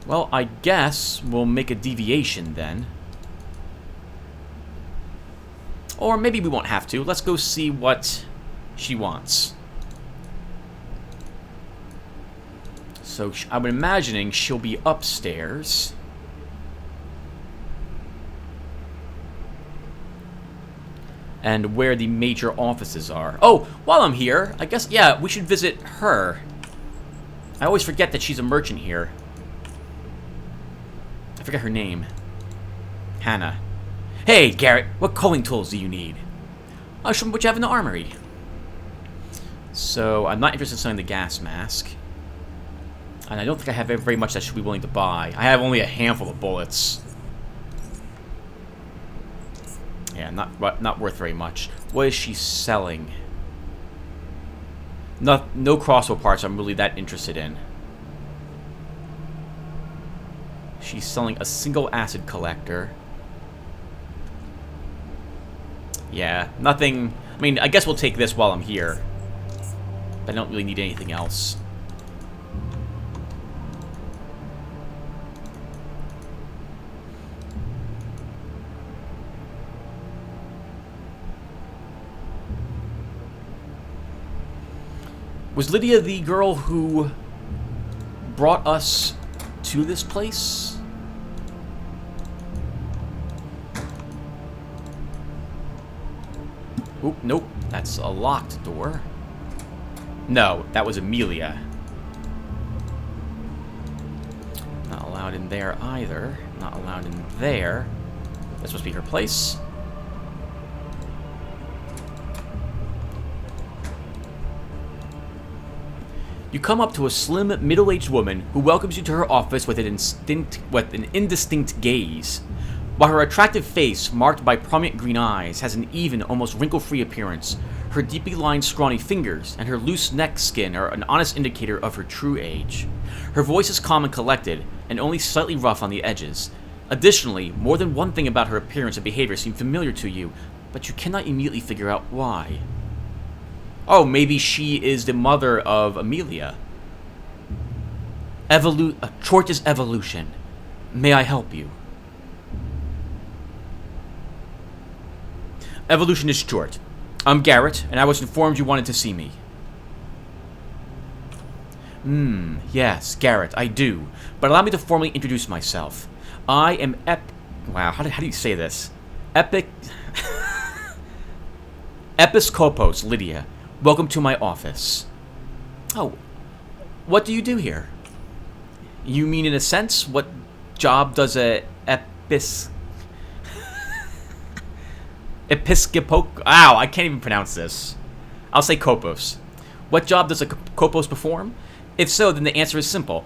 Well, I guess we'll make a deviation then. Or maybe we won't have to. Let's go see what she wants. So I'm imagining she'll be upstairs. And where the major offices are. Oh, while I'm here, I guess, yeah, we should visit her. I always forget that she's a merchant here. I forget her name. Hannah. Hey, Garrett, what culling tools do you need? Show me what you have in the armory. So, I'm not interested in selling the gas mask. And I don't think I have very much that I should be willing to buy. I have only a handful of bullets. Yeah, not worth very much. What is she selling? No crossbow parts I'm really that interested in. She's selling a single acid collector. Yeah, nothing. I mean, I guess we'll take this while I'm here. But I don't really need anything else. Was Lydia the girl who brought us to this place? Oop, nope. That's a locked door. No, that was Amelia. Not allowed in there either. Not allowed in there. That's supposed to be her place. You come up to a slim, middle-aged woman who welcomes you to her office with an indistinct gaze. While her attractive face, marked by prominent green eyes, has an even, almost wrinkle-free appearance, her deeply lined, scrawny fingers and her loose neck skin are an honest indicator of her true age. Her voice is calm and collected, and only slightly rough on the edges. Additionally, more than one thing about her appearance and behavior seem familiar to you, but you cannot immediately figure out why. Oh, maybe she is the mother of Amelia. Chort is evolution. May I help you? Evolution is Chort. I'm Garrett, and I was informed you wanted to see me. Yes, Garrett, I do. But allow me to formally introduce myself. I am Wow, how do you say this? Episcopos Lydia. Welcome to my office. Oh, what do you do here? You mean in a sense, what job does a Episcopo... Ow, I can't even pronounce this. I'll say Kopos. What job does a Kopos perform? If so, then the answer is simple.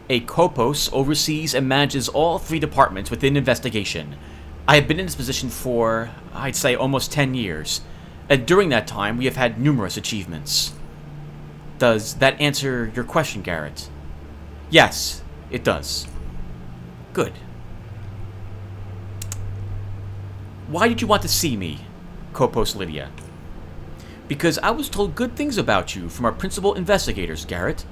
A Kopos oversees and manages all 3 departments within investigation. I have been in this position for, I'd say, almost 10 years. And during that time, we have had numerous achievements. Does that answer your question, Garrett? Yes, it does. Good. Why did you want to see me, Kopos Lydia? Because I was told good things about you from our principal investigators, Garrett.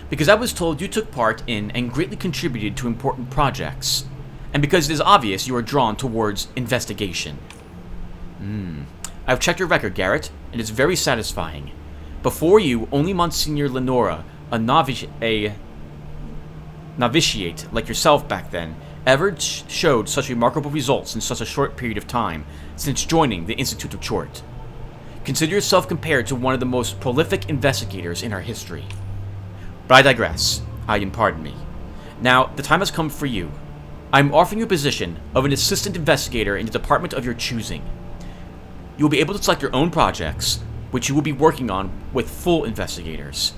Because I was told you took part in and greatly contributed to important projects. And because it is obvious you are drawn towards investigation. I've checked your record, Garrett, and it's very satisfying. Before you, only Monsignor Lenora, a novitiate like yourself back then, ever showed such remarkable results in such a short period of time since joining the Institute of Chort. Consider yourself compared to one of the most prolific investigators in our history. But I digress. Pardon me. Now, the time has come for you. I'm offering you a position of an assistant investigator in the department of your choosing. You will be able to select your own projects, which you will be working on with full investigators.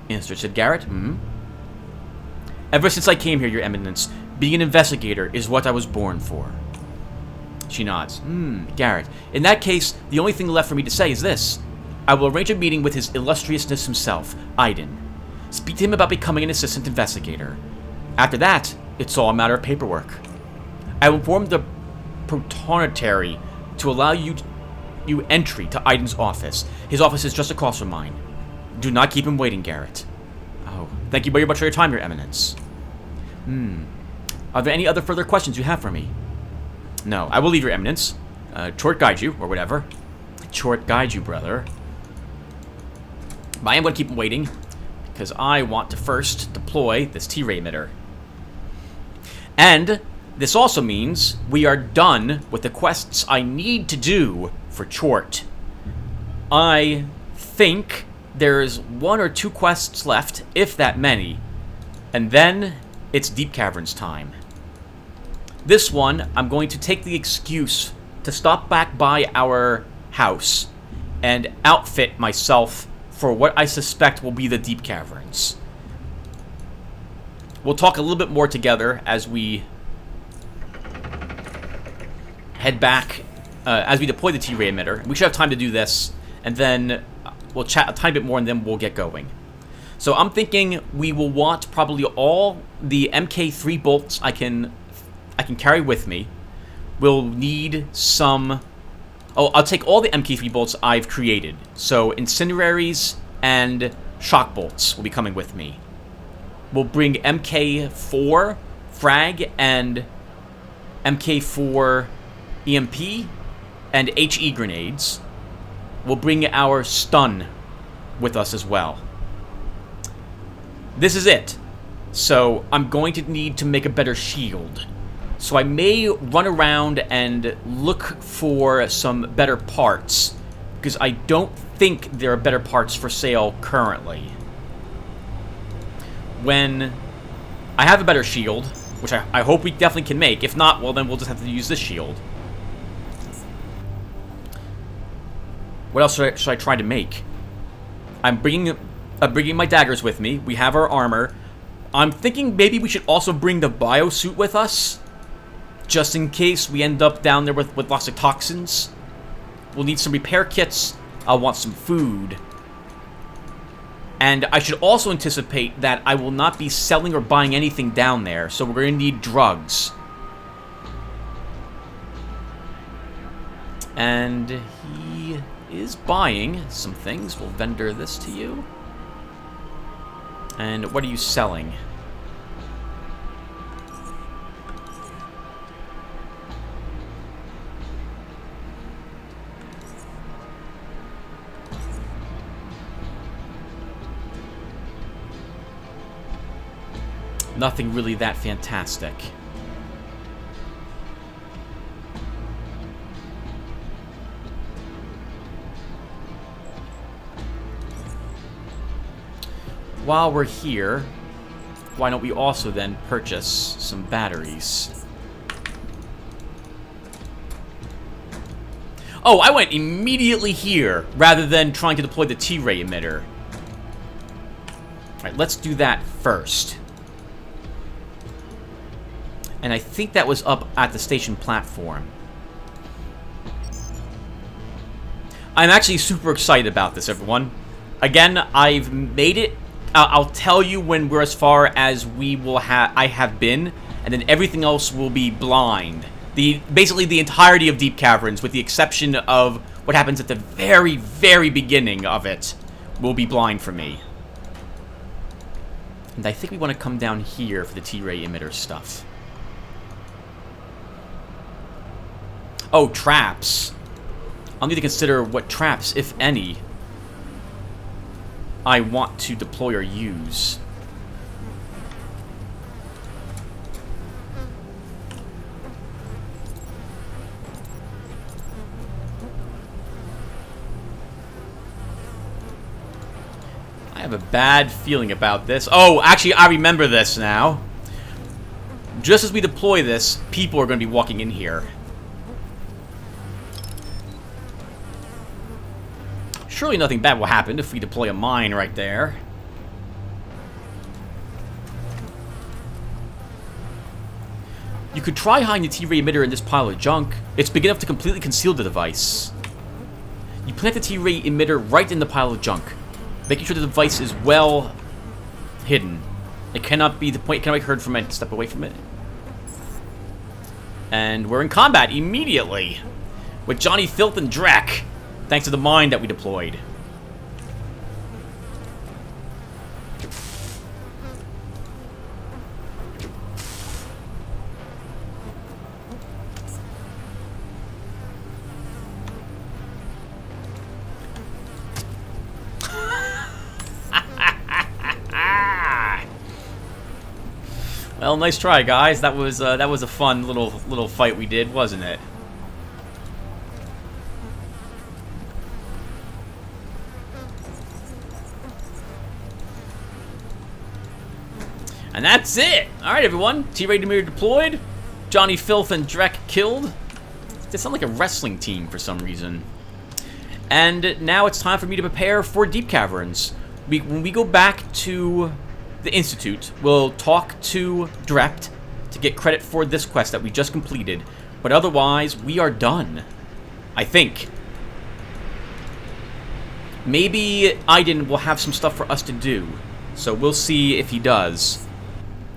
Said Garrett. Ever since I came here, Your Eminence, being an investigator is what I was born for. She nods. Garrett. In that case, the only thing left for me to say is this. I will arrange a meeting with his illustriousness himself, Aiden. Speak to him about becoming an assistant investigator. After that, it's all a matter of paperwork. I will inform the Lotaeri to allow you entry to Aiden's office. His office is just across from mine. Do not keep him waiting, Garrett. Oh, thank you very much for your time, Your Eminence. Are there any other further questions you have for me? No, I will leave, Your Eminence. Chort guide you, or whatever. Chort guide you, brother. But I am going to keep him waiting, because I want to first deploy this T-ray emitter. And this also means we are done with the quests I need to do for Chort. I think there's 1 or 2 quests left, if that many, and then it's Deep Caverns time. This one, I'm going to take the excuse to stop back by our house and outfit myself for what I suspect will be the Deep Caverns. We'll talk a little bit more together as we head back, as we deploy the T-ray emitter. We should have time to do this, and then we'll chat a tiny bit more, and then we'll get going. So I'm thinking we will want probably all the MK3 bolts I can carry with me. We'll need some... Oh, I'll take all the MK3 bolts I've created. So incendiaries and shock bolts will be coming with me. We'll bring MK4 frag and MK4 EMP and HE grenades. We'll bring our stun with us as well. This is it. So I'm going to need to make a better shield. So I may run around and look for some better parts, because I don't think there are better parts for sale currently. When I have a better shield, which I hope we definitely can make. If not, well, then we'll just have to use this shield. What else should I try to make? I'm bringing my daggers with me. We have our armor. I'm thinking maybe we should also bring the biosuit with us, just in case we end up down there with lots of toxins. We'll need some repair kits. I'll want some food. And I should also anticipate that I will not be selling or buying anything down there, so we're going to need drugs. And he is buying some things. We'll vendor this to you. And what are you selling? Nothing really that fantastic. While we're here, why don't we also then purchase some batteries? Oh, I went immediately here rather than trying to deploy the T-ray emitter. Alright, let's do that first. And I think that was up at the station platform. I'm actually super excited about this, everyone. Again, I've made it. I'll tell you when we're as far as I have been, and then everything else will be blind. Basically the entirety of Deep Caverns, with the exception of what happens at the very, very beginning of it, will be blind for me. And I think we want to come down here for the T-ray emitter stuff. Oh, traps. I'll need to consider what traps, if any, I want to deploy or use. I have a bad feeling about this. Oh, actually, I remember this now. Just as we deploy this, people are going to be walking in here. Surely nothing bad will happen if we deploy a mine right there. You could try hiding the T-ray emitter in this pile of junk. It's big enough to completely conceal the device. You plant the T-ray emitter right in the pile of junk, making sure the device is well hidden. It cannot be heard from it. Step away from it. And we're in combat immediately with Johnny Filth and Drek, thanks to the mine that we deployed. Well, nice try, guys. That was a fun little fight we did, wasn't it? And that's it. All right, everyone. T-Ray emitter deployed. Johnny Filth and Drek killed. They sound like a wrestling team for some reason. And now it's time for me to prepare for Deep Caverns. When we go back to the Institute, we'll talk to Drept to get credit for this quest that we just completed. But otherwise, we are done. I think. Maybe Aiden will have some stuff for us to do. So we'll see if he does.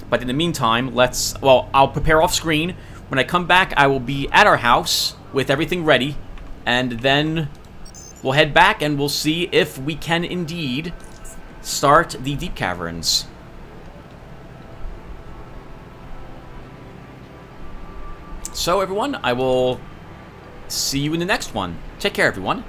But in the meantime, I'll prepare off screen. When I come back, I will be at our house with everything ready. And then we'll head back and we'll see if we can indeed start the Deep Caverns. So everyone, I will see you in the next one. Take care, everyone.